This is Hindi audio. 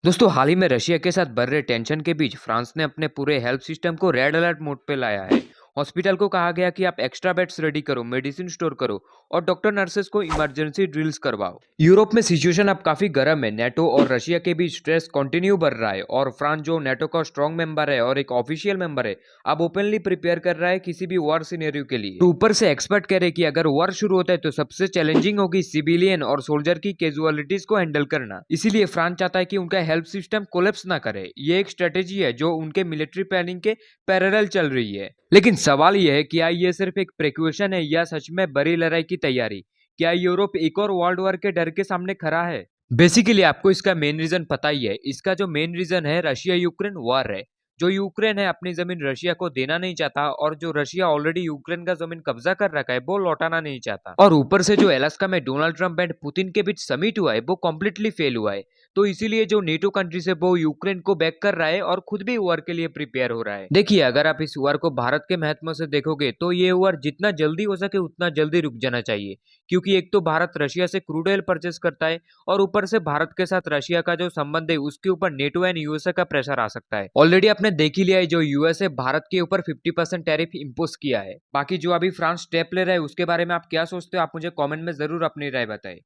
दोस्तों हाल ही में रशिया के साथ बढ़ रहे टेंशन के बीच फ्रांस ने अपने पूरे हेल्थ सिस्टम को रेड अलर्ट मोड पे लाया है। हॉस्पिटल को कहा गया कि आप एक्स्ट्रा बेड्स रेडी करो, मेडिसिन स्टोर करो और डॉक्टर नर्सेस को इमरजेंसी ड्रिल्स करवाओ। यूरोप में सिचुएशन अब काफी गर्म है। नेटो और रशिया के बीच स्ट्रेस कंटिन्यू बढ़ रहा है और फ्रांस जो नेटो का स्ट्रॉन्ग मेंबर है और एक ऑफिशियल मेंबर है, अब ओपनली प्रिपेयर कर रहा है किसी भी वॉर सिनेरियो के लिए। तो ऊपर से एक्सपर्ट कह रहे कि अगर वॉर शुरू होता है तो सबसे चैलेंजिंग होगी सिविलियन और सोल्जर की कैजुअलिटीज को हैंडल करना। इसीलिए फ्रांस चाहता है कि उनका हेल्थ सिस्टम कोलैप्स ना करे। ये एक स्ट्रेटेजी है जो उनके मिलिट्री प्लानिंग के पैरेलल चल रही है। लेकिन सवाल यह है कि क्या ये सिर्फ एक प्रिकॉशन है या सच में बड़ी लड़ाई की तैयारी? क्या यूरोप एक और वर्ल्ड वॉर के डर के सामने खड़ा है? बेसिकली आपको इसका मेन रीजन पता ही है। इसका जो मेन रीजन है रशिया यूक्रेन वॉर है। जो यूक्रेन है अपनी जमीन रशिया को देना नहीं चाहता और जो रशिया ऑलरेडी यूक्रेन का जमीन कब्जा कर रखा है वो लौटाना नहीं चाहता। और ऊपर से जो अलास्का में डोनाल्ड ट्रंप एंड पुतिन के बीच समिट हुआ है वो कम्प्लीटली फेल हुआ है। तो इसीलिए जो नेटो कंट्रीज है वो यूक्रेन को बैक कर रहा है और खुद भी वॉर के लिए प्रिपेयर हो रहा है। देखिए अगर आप इस वॉर को भारत के महत्व से देखोगे तो ये वॉर जितना जल्दी हो सके उतना जल्दी रुक जाना चाहिए। क्योंकि एक तो भारत रशिया से क्रूड ऑयल परचेस करता है और ऊपर से भारत के साथ रशिया का जो संबंध है उसके ऊपर नेटो एंड यूएसए का प्रेशर आ सकता है। ऑलरेडी आपने देख ही लिया है जो यूएसए भारत के ऊपर 50% टैरिफ इंपोज किया है। बाकी जो अभी फ्रांस स्टेप ले रहा है उसके बारे में आप क्या सोचते हो? आप मुझे कमेंट में जरूर अपनी राय बताएं।